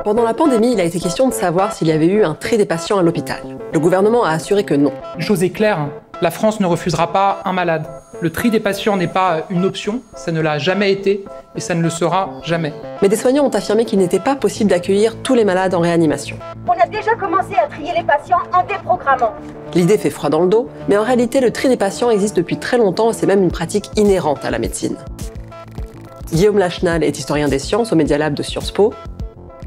Pendant la pandémie, il a été question de savoir s'il y avait eu un tri des patients à l'hôpital. Le gouvernement a assuré que non. Une chose est claire, la France ne refusera pas un malade. Le tri des patients n'est pas une option, ça ne l'a jamais été et ça ne le sera jamais. Mais des soignants ont affirmé qu'il n'était pas possible d'accueillir tous les malades en réanimation. On a déjà commencé à trier les patients en déprogrammant. L'idée fait froid dans le dos, mais en réalité, le tri des patients existe depuis très longtemps et c'est même une pratique inhérente à la médecine. Guillaume Lachenal est historien des sciences au Media Lab de Sciences Po,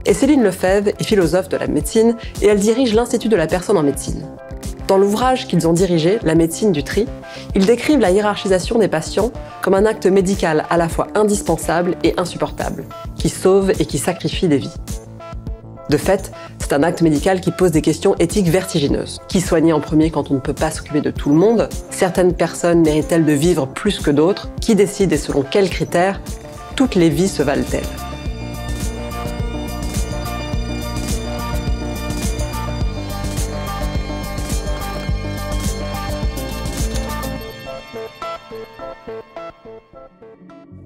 et Céline Lefebvre est philosophe de la médecine et elle dirige l'Institut de la personne en médecine. Dans l'ouvrage qu'ils ont dirigé, La médecine du tri, ils décrivent la hiérarchisation des patients comme un acte médical à la fois indispensable et insupportable, qui sauve et qui sacrifie des vies. De fait, c'est un acte médical qui pose des questions éthiques vertigineuses. Qui soigner en premier quand on ne peut pas s'occuper de tout le monde? Certaines personnes méritent-elles de vivre plus que d'autres? Qui décide et selon quels critères? Toutes les vies se valent-elles?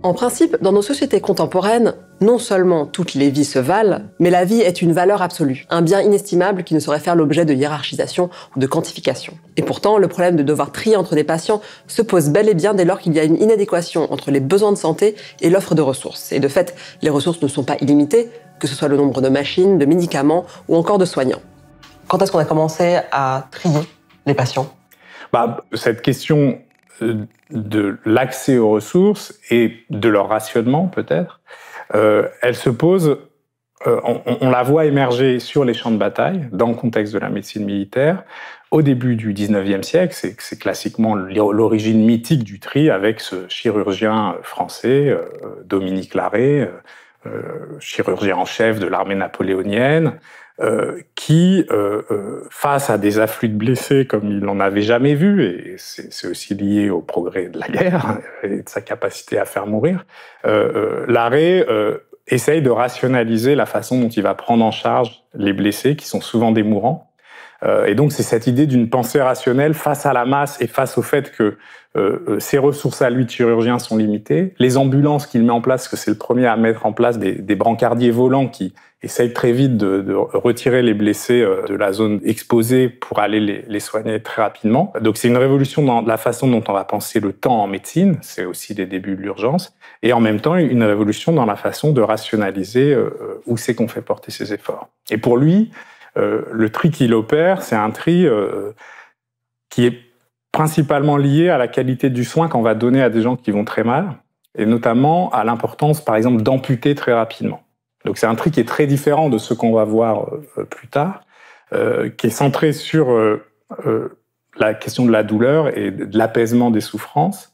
En principe, dans nos sociétés contemporaines, non seulement toutes les vies se valent, mais la vie est une valeur absolue, un bien inestimable qui ne saurait faire l'objet de hiérarchisation ou de quantification. Et pourtant, le problème de devoir trier entre des patients se pose bel et bien dès lors qu'il y a une inadéquation entre les besoins de santé et l'offre de ressources. Et de fait, les ressources ne sont pas illimitées, que ce soit le nombre de machines, de médicaments ou encore de soignants. Quand est-ce qu'on a commencé à trier les patients? Cette question de l'accès aux ressources et de leur rationnement peut-être, elle se pose, on la voit émerger sur les champs de bataille dans le contexte de la médecine militaire. Au début du 19e siècle, c'est classiquement l'origine mythique du tri avec ce chirurgien français, Dominique Larrey, chirurgien en chef de l'armée napoléonienne, qui, face à des afflux de blessés comme il n'en avait jamais vu, et c'est aussi lié au progrès de la guerre et de sa capacité à faire mourir, Larrey essaye de rationaliser la façon dont il va prendre en charge les blessés, qui sont souvent des mourants. Et donc c'est cette idée d'une pensée rationnelle face à la masse et face au fait que ses ressources à lui de chirurgien sont limitées. Les ambulances qu'il met en place, parce que c'est le premier à mettre en place des brancardiers volants qui essayent très vite de retirer les blessés de la zone exposée pour aller les soigner très rapidement. Donc c'est une révolution dans la façon dont on va penser le temps en médecine, c'est aussi des débuts de l'urgence, et en même temps une révolution dans la façon de rationaliser où c'est qu'on fait porter ses efforts. Et pour lui, le tri qu'il opère, c'est un tri qui est principalement lié à la qualité du soin qu'on va donner à des gens qui vont très mal, et notamment à l'importance, par exemple, d'amputer très rapidement. Donc c'est un tri qui est très différent de ce qu'on va voir plus tard, qui est centré sur la question de la douleur et de l'apaisement des souffrances,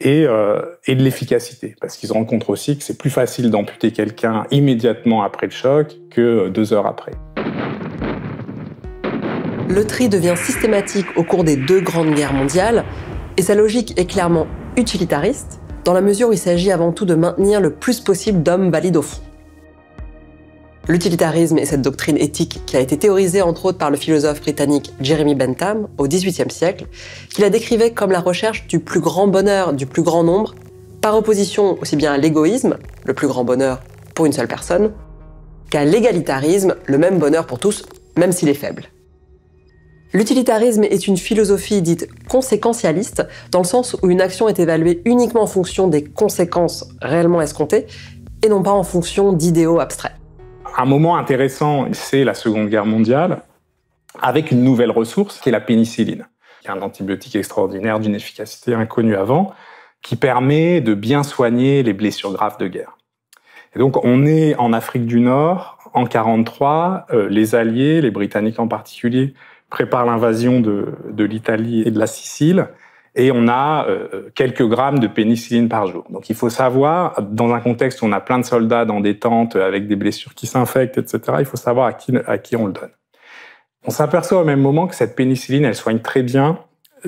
et de l'efficacité, parce qu'ils se rendent compte aussi que c'est plus facile d'amputer quelqu'un immédiatement après le choc que 2 heures après. Le tri devient systématique au cours des 2 grandes guerres mondiales, et sa logique est clairement utilitariste, dans la mesure où il s'agit avant tout de maintenir le plus possible d'hommes valides au front. L'utilitarisme est cette doctrine éthique qui a été théorisée entre autres par le philosophe britannique Jeremy Bentham au XVIIIe siècle, qui la décrivait comme la recherche du plus grand bonheur du plus grand nombre, par opposition aussi bien à l'égoïsme, le plus grand bonheur pour une seule personne, qu'à l'égalitarisme, le même bonheur pour tous, même s'il est faible. L'utilitarisme est une philosophie dite conséquentialiste, dans le sens où une action est évaluée uniquement en fonction des conséquences réellement escomptées, et non pas en fonction d'idéaux abstraits. Un moment intéressant, c'est la Seconde Guerre mondiale, avec une nouvelle ressource, qui est la pénicilline, qui est un antibiotique extraordinaire d'une efficacité inconnue avant, qui permet de bien soigner les blessures graves de guerre. Et donc on est en Afrique du Nord, en 1943, les Alliés, les Britanniques en particulier, préparent l'invasion de l'Italie et de la Sicile, et on a quelques grammes de pénicilline par jour. Donc il faut savoir, dans un contexte où on a plein de soldats dans des tentes avec des blessures qui s'infectent, etc., il faut savoir à qui on le donne. On s'aperçoit au même moment que cette pénicilline, elle soigne très bien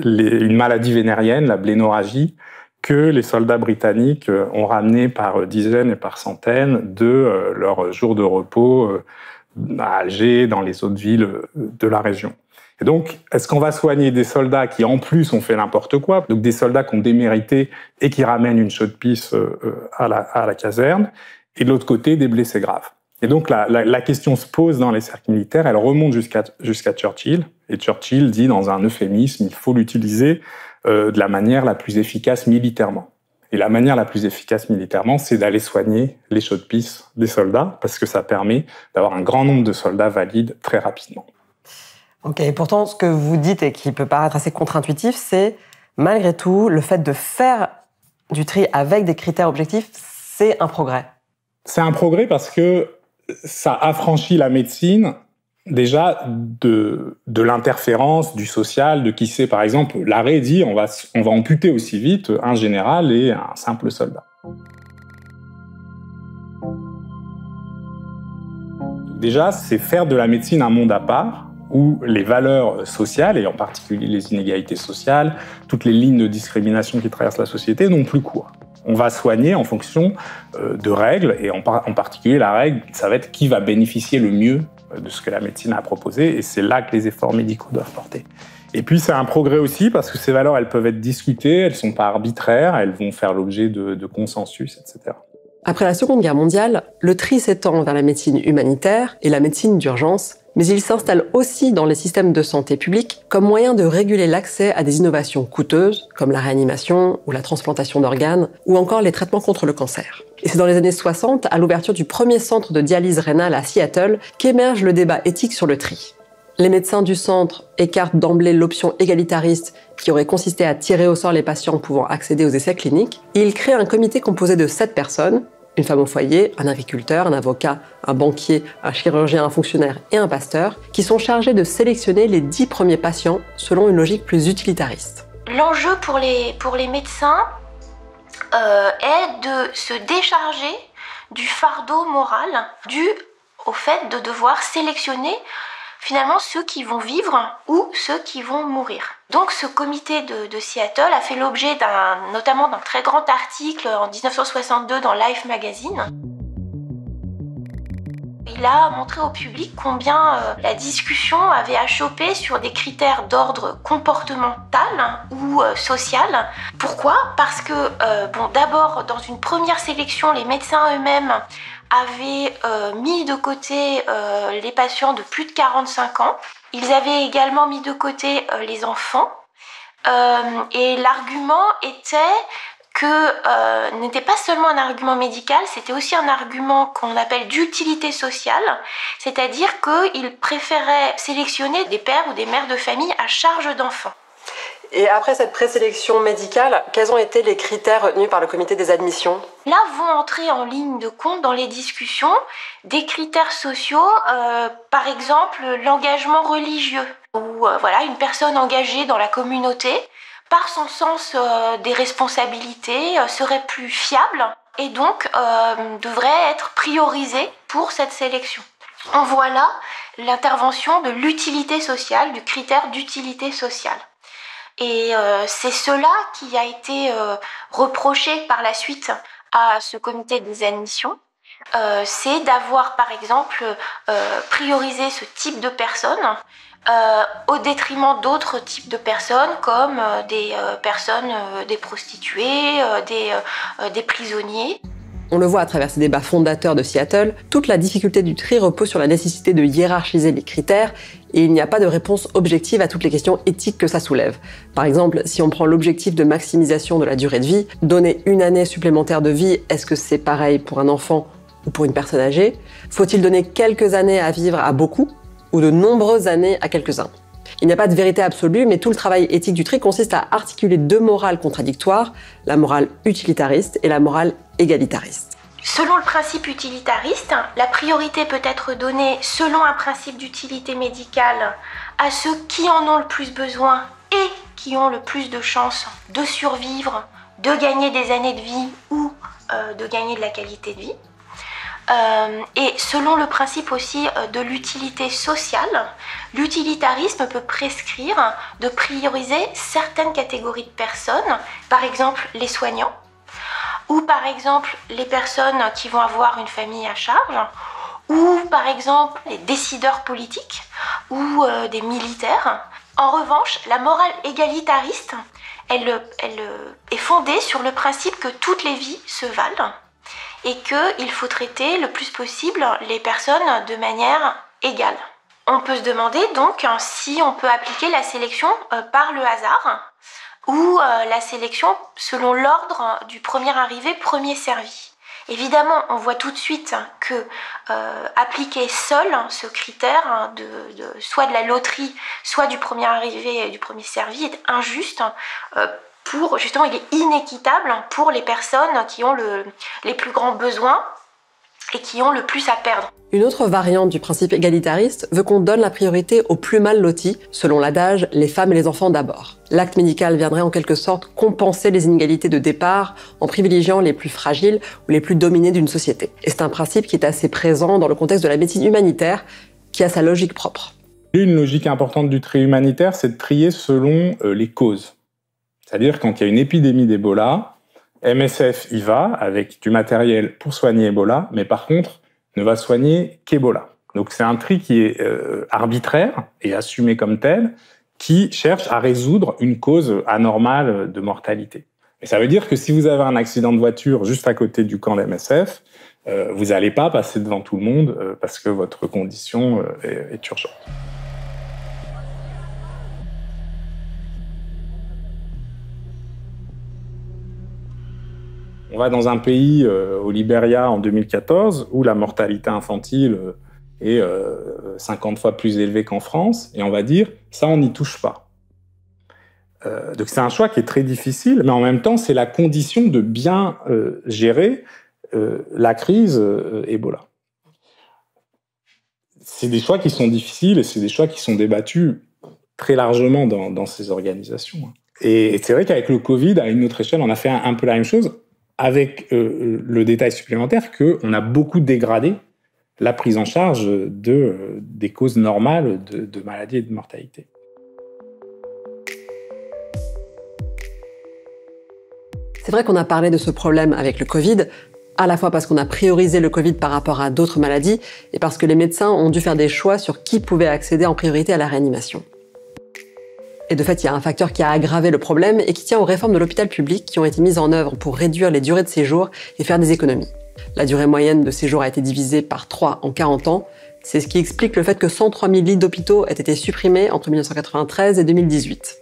une maladie vénérienne, la blénorragie, que les soldats britanniques ont ramené par dizaines et par centaines de leurs jours de repos à Alger, dans les autres villes de la région. Et donc, est-ce qu'on va soigner des soldats qui, en plus, ont fait n'importe quoi, donc des soldats qui ont démérité et qui ramènent une chaude-pisse à la caserne, et de l'autre côté, des blessés graves? Et donc, la question se pose dans les cercles militaires, elle remonte jusqu'à Churchill, et Churchill dit dans un euphémisme, il faut l'utiliser de la manière la plus efficace militairement. Et la manière la plus efficace militairement, c'est d'aller soigner les chaude-pisse des soldats, parce que ça permet d'avoir un grand nombre de soldats valides très rapidement. Ok, et pourtant, ce que vous dites et qui peut paraître assez contre-intuitif, c'est, malgré tout, le fait de faire du tri avec des critères objectifs, c'est un progrès. C'est un progrès parce que ça affranchit la médecine, déjà, de l'interférence, du social, de qui c'est. Par exemple, l'arrêt dit on va amputer aussi vite un général et un simple soldat. Déjà, c'est faire de la médecine un monde à part, où les valeurs sociales, et en particulier les inégalités sociales, toutes les lignes de discrimination qui traversent la société, n'ont plus cours. On va soigner en fonction de règles, et en particulier la règle, ça va être qui va bénéficier le mieux de ce que la médecine a proposé, et c'est là que les efforts médicaux doivent porter. Et puis c'est un progrès aussi, parce que ces valeurs, elles peuvent être discutées, elles ne sont pas arbitraires, elles vont faire l'objet de consensus, etc. Après la Seconde Guerre mondiale, le tri s'étend vers la médecine humanitaire et la médecine d'urgence, mais il s'installe aussi dans les systèmes de santé publique comme moyen de réguler l'accès à des innovations coûteuses, comme la réanimation ou la transplantation d'organes, ou encore les traitements contre le cancer. Et c'est dans les années 60, à l'ouverture du premier centre de dialyse rénale à Seattle, qu'émerge le débat éthique sur le tri. Les médecins du centre écartent d'emblée l'option égalitariste qui aurait consisté à tirer au sort les patients pouvant accéder aux essais cliniques, et ils créent un comité composé de 7 personnes, une femme au foyer, un agriculteur, un avocat, un banquier, un chirurgien, un fonctionnaire et un pasteur, qui sont chargés de sélectionner les 10 premiers patients selon une logique plus utilitariste. L'enjeu pour les médecins est de se décharger du fardeau moral dû au fait de devoir sélectionner finalement ceux qui vont vivre ou ceux qui vont mourir. Donc ce comité de Seattle a fait l'objet notamment d'un très grand article en 1962 dans Life Magazine. Il a montré au public combien la discussion avait achoppé sur des critères d'ordre comportemental ou social. Pourquoi ? Parce que, d'abord, dans une première sélection, les médecins eux-mêmes avaient mis de côté les patients de plus de 45 ans. Ils avaient également mis de côté les enfants. Et l'argument était que n'était pas seulement un argument médical, c'était aussi un argument qu'on appelle d'utilité sociale, c'est-à-dire qu'ils préféraient sélectionner des pères ou des mères de famille à charge d'enfants. Et après cette présélection médicale, quels ont été les critères retenus par le comité des admissions ? Là vont entrer en ligne de compte dans les discussions des critères sociaux, par exemple l'engagement religieux, où une personne engagée dans la communauté, par son sens des responsabilités, serait plus fiable et donc devrait être priorisée pour cette sélection. On voit là l'intervention de l'utilité sociale, du critère d'utilité sociale. Et c'est cela qui a été reproché par la suite à ce comité des admissions, c'est d'avoir par exemple priorisé ce type de personnes au détriment d'autres types de personnes comme des prostituées, des prisonniers. On le voit à travers ces débats fondateurs de Seattle, toute la difficulté du tri repose sur la nécessité de hiérarchiser les critères et il n'y a pas de réponse objective à toutes les questions éthiques que ça soulève. Par exemple, si on prend l'objectif de maximisation de la durée de vie, donner une année supplémentaire de vie, est-ce que c'est pareil pour un enfant ou pour une personne âgée ? Faut-il donner quelques années à vivre à beaucoup ou de nombreuses années à quelques-uns ? Il n'y a pas de vérité absolue, mais tout le travail éthique du tri consiste à articuler deux morales contradictoires, la morale utilitariste et la morale égalitariste. Selon le principe utilitariste, la priorité peut être donnée selon un principe d'utilité médicale à ceux qui en ont le plus besoin et qui ont le plus de chances de survivre, de gagner des années de vie ou de gagner de la qualité de vie. Et selon le principe aussi de l'utilité sociale, l'utilitarisme peut prescrire de prioriser certaines catégories de personnes, par exemple les soignants, ou par exemple les personnes qui vont avoir une famille à charge, ou par exemple les décideurs politiques, ou des militaires, En revanche, la morale égalitariste, elle est fondée sur le principe que toutes les vies se valent et qu'il faut traiter le plus possible les personnes de manière égale. On peut se demander donc si on peut appliquer la sélection par le hasard ou la sélection selon l'ordre du premier arrivé, premier servi. Évidemment, on voit tout de suite que appliquer seul ce critère soit de la loterie, soit du premier arrivé et du premier servi est injuste. Justement, il est inéquitable pour les personnes qui ont les plus grands besoins et qui ont le plus à perdre. Une autre variante du principe égalitariste veut qu'on donne la priorité aux plus mal lotis, selon l'adage « les femmes et les enfants d'abord ». L'acte médical viendrait en quelque sorte compenser les inégalités de départ en privilégiant les plus fragiles ou les plus dominés d'une société. Et c'est un principe qui est assez présent dans le contexte de la médecine humanitaire, qui a sa logique propre. Une logique importante du tri humanitaire, c'est de trier selon les causes. C'est-à-dire quand il y a une épidémie d'Ebola, MSF y va avec du matériel pour soigner Ebola, mais par contre ne va soigner qu'Ebola. Donc c'est un tri qui est arbitraire et assumé comme tel, qui cherche à résoudre une cause anormale de mortalité. Et ça veut dire que si vous avez un accident de voiture juste à côté du camp de MSF, vous n'allez pas passer devant tout le monde parce que votre condition est urgente. On va dans un pays, au Libéria en 2014, où la mortalité infantile est 50 fois plus élevée qu'en France, et on va dire, ça on n'y touche pas. Donc c'est un choix qui est très difficile, mais en même temps c'est la condition de bien gérer la crise Ebola. C'est des choix qui sont difficiles, et c'est des choix qui sont débattus très largement dans ces organisations. Et c'est vrai qu'avec le Covid, à une autre échelle, on a fait un peu la même chose, avec le détail supplémentaire qu'on a beaucoup dégradé la prise en charge des causes normales de maladies et de mortalité. C'est vrai qu'on a parlé de ce problème avec le Covid, à la fois parce qu'on a priorisé le Covid par rapport à d'autres maladies et parce que les médecins ont dû faire des choix sur qui pouvait accéder en priorité à la réanimation. Et de fait, il y a un facteur qui a aggravé le problème et qui tient aux réformes de l'hôpital public qui ont été mises en œuvre pour réduire les durées de séjour et faire des économies. La durée moyenne de séjour a été divisée par 3 en 40 ans. C'est ce qui explique le fait que 103 000 lits d'hôpitaux aient été supprimés entre 1993 et 2018.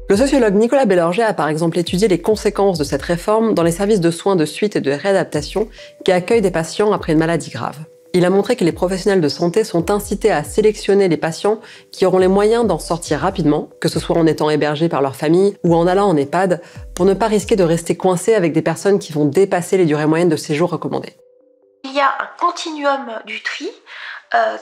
Le sociologue Nicolas Bélorgey a par exemple étudié les conséquences de cette réforme dans les services de soins de suite et de réadaptation qui accueillent des patients après une maladie grave. Il a montré que les professionnels de santé sont incités à sélectionner les patients qui auront les moyens d'en sortir rapidement, que ce soit en étant hébergés par leur famille ou en allant en EHPAD, pour ne pas risquer de rester coincés avec des personnes qui vont dépasser les durées moyennes de séjour recommandées. Il y a un continuum du tri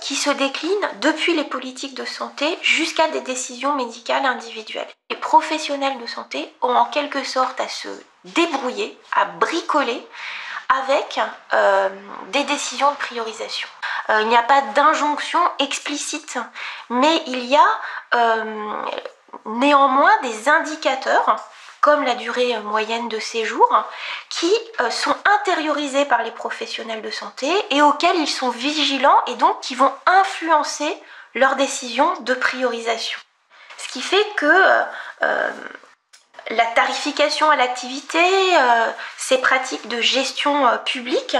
qui se décline depuis les politiques de santé jusqu'à des décisions médicales individuelles. Les professionnels de santé ont en quelque sorte à se débrouiller, à bricoler avec des décisions de priorisation. Il n'y a pas d'injonction explicite, mais il y a néanmoins des indicateurs, comme la durée moyenne de séjour, qui sont intériorisés par les professionnels de santé et auxquels ils sont vigilants et donc qui vont influencer leurs décisions de priorisation. Ce qui fait que la tarification à l'activité, ces pratiques de gestion publique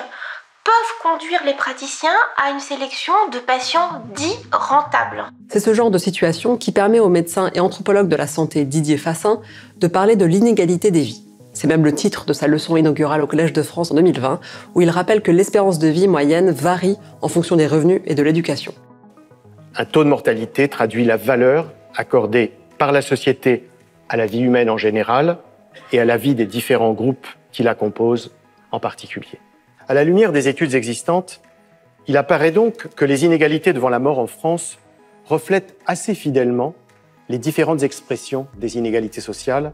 peuvent conduire les praticiens à une sélection de patients dits rentables. C'est ce genre de situation qui permet au médecin et anthropologue de la santé Didier Fassin de parler de l'inégalité des vies. C'est même le titre de sa leçon inaugurale au Collège de France en 2020, où il rappelle que l'espérance de vie moyenne varie en fonction des revenus et de l'éducation. Un taux de mortalité traduit la valeur accordée par la société à la vie humaine en général et à la vie des différents groupes qui la composent en particulier. À la lumière des études existantes, il apparaît donc que les inégalités devant la mort en France reflètent assez fidèlement les différentes expressions des inégalités sociales,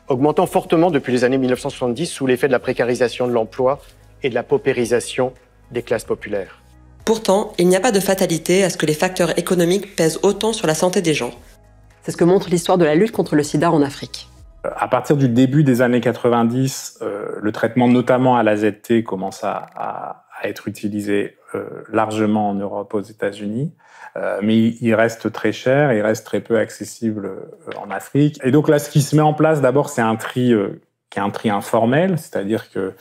augmentant fortement depuis les années 1970 sous l'effet de la précarisation de l'emploi et de la paupérisation des classes populaires. Pourtant, il n'y a pas de fatalité à ce que les facteurs économiques pèsent autant sur la santé des gens. C'est ce que montre l'histoire de la lutte contre le sida en Afrique. À partir du début des années 90, le traitement notamment à l'AZT commence à être utilisé largement en Europe, aux États-Unis, mais il reste très cher, il reste très peu accessible en Afrique. Et donc là, ce qui se met en place, d'abord, c'est un tri qui est un tri informel, c'est-à-dire que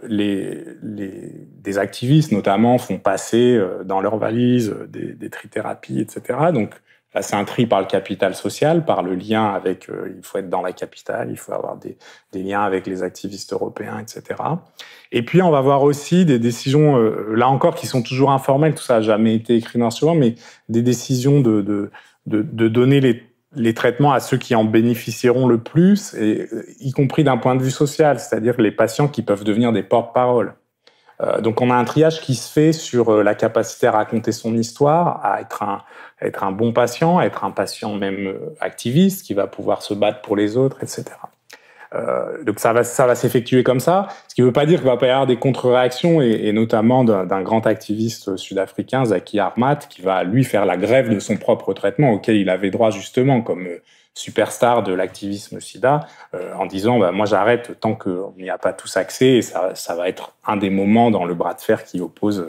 des activistes, notamment, font passer dans leurs valises des trithérapies, etc. Donc là, c'est un tri par le capital social, par le lien avec... il faut être dans la capitale, il faut avoir des liens avec les activistes européens, etc. Et puis, on va voir aussi des décisions, là encore, qui sont toujours informelles, tout ça n'a jamais été écrit noir sur blanc, mais des décisions de donner les traitements à ceux qui en bénéficieront le plus, et, y compris d'un point de vue social, c'est-à-dire les patients qui peuvent devenir des porte-parole. Donc on a un triage qui se fait sur la capacité à raconter son histoire, à être un bon patient, à être un patient même activiste qui va pouvoir se battre pour les autres, etc. Donc ça va s'effectuer comme ça, ce qui ne veut pas dire qu'il ne va pas y avoir des contre-réactions, et notamment d'un grand activiste sud-africain, Zaky Harmat, qui va lui faire la grève de son propre traitement auquel il avait droit justement comme superstar de l'activisme sida, en disant moi j'arrête tant qu'on n'y a pas tous accès, et ça va être un des moments dans le bras de fer qui oppose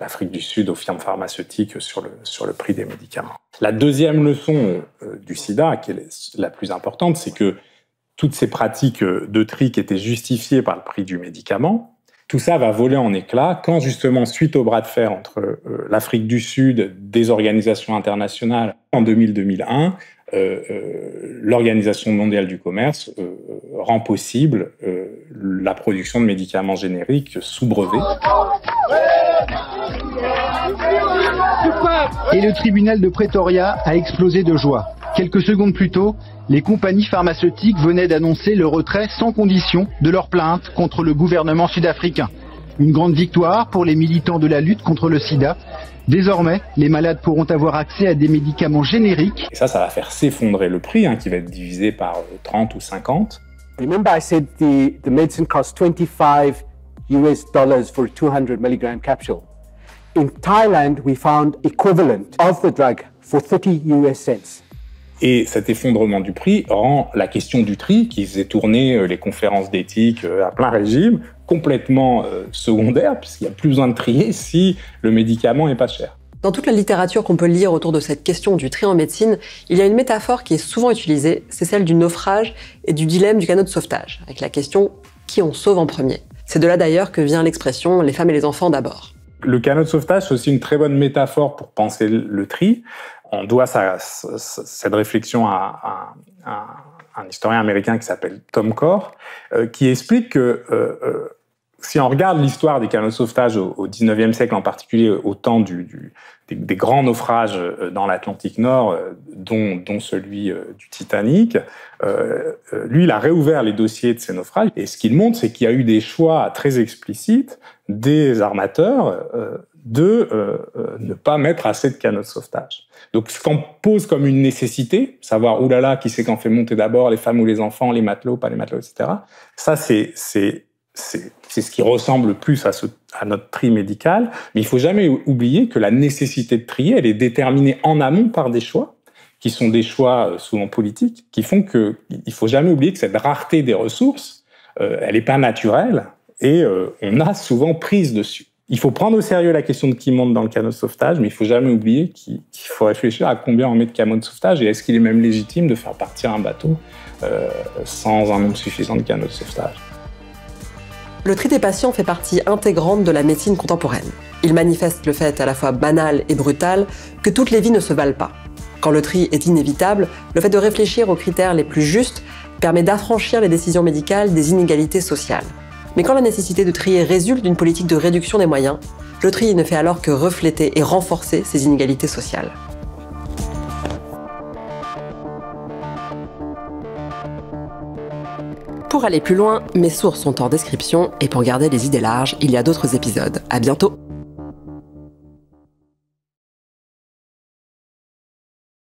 l'Afrique du Sud aux firmes pharmaceutiques sur le prix des médicaments. La deuxième leçon du sida, qui est la plus importante, c'est que toutes ces pratiques de tri qui étaient justifiées par le prix du médicament, tout ça va voler en éclats quand, justement, suite au bras de fer entre l'Afrique du Sud, des organisations internationales, en 2000-2001, l'Organisation mondiale du commerce rend possible la production de médicaments génériques sous brevet. Et le tribunal de Pretoria a explosé de joie. Quelques secondes plus tôt, les compagnies pharmaceutiques venaient d'annoncer le retrait sans condition de leur plainte contre le gouvernement sud-africain. Une grande victoire pour les militants de la lutte contre le sida. Désormais, les malades pourront avoir accès à des médicaments génériques. Et ça va faire s'effondrer le prix, qui va être divisé par 30 ou 50. Remember I said the medicine costs $25 for a 200 milligram capsule. In Thailand, we found equivalent of the drug for 30 US cents. Et cet effondrement du prix rend la question du tri, qui faisait tourner les conférences d'éthique à plein régime, complètement secondaire, puisqu'il n'y a plus besoin de trier si le médicament est pas cher. Dans toute la littérature qu'on peut lire autour de cette question du tri en médecine, il y a une métaphore qui est souvent utilisée, c'est celle du naufrage et du dilemme du canot de sauvetage, avec la question « qui on sauve en premier ?» C'est de là d'ailleurs que vient l'expression « les femmes et les enfants d'abord ». Le canot de sauvetage, c'est aussi une très bonne métaphore pour penser le tri. On doit cette réflexion à un historien américain qui s'appelle Tom Core, qui explique que si on regarde l'histoire des canots de sauvetage au XIXe siècle, en particulier au temps des grands naufrages dans l'Atlantique Nord, dont celui du Titanic, lui, il a réouvert les dossiers de ces naufrages. Et ce qu'il montre, c'est qu'il y a eu des choix très explicites des armateurs de ne pas mettre assez de canots de sauvetage. Donc, ce qu'on pose comme une nécessité, savoir, oulala, qui c'est qu'en fait monter d'abord, les femmes ou les enfants, les matelots, pas les matelots, etc. Ça, c'est ce qui ressemble le plus à notre tri médical. Mais il faut jamais oublier que la nécessité de trier, elle est déterminée en amont par des choix, qui sont des choix souvent politiques, qui font que, il faut jamais oublier que cette rareté des ressources, elle n'est pas naturelle, et on a souvent prise dessus. Il faut prendre au sérieux la question de qui monte dans le canot de sauvetage, mais il faut jamais oublier qu'il faut réfléchir à combien on met de canots de sauvetage, et est-ce qu'il est même légitime de faire partir un bateau sans un nombre suffisant de canots de sauvetage. Le tri des patients fait partie intégrante de la médecine contemporaine. Il manifeste le fait à la fois banal et brutal que toutes les vies ne se valent pas. Quand le tri est inévitable, le fait de réfléchir aux critères les plus justes permet d'affranchir les décisions médicales des inégalités sociales. Mais quand la nécessité de trier résulte d'une politique de réduction des moyens, le tri ne fait alors que refléter et renforcer ces inégalités sociales. Pour aller plus loin, mes sources sont en description et pour garder les idées larges, il y a d'autres épisodes. À bientôt!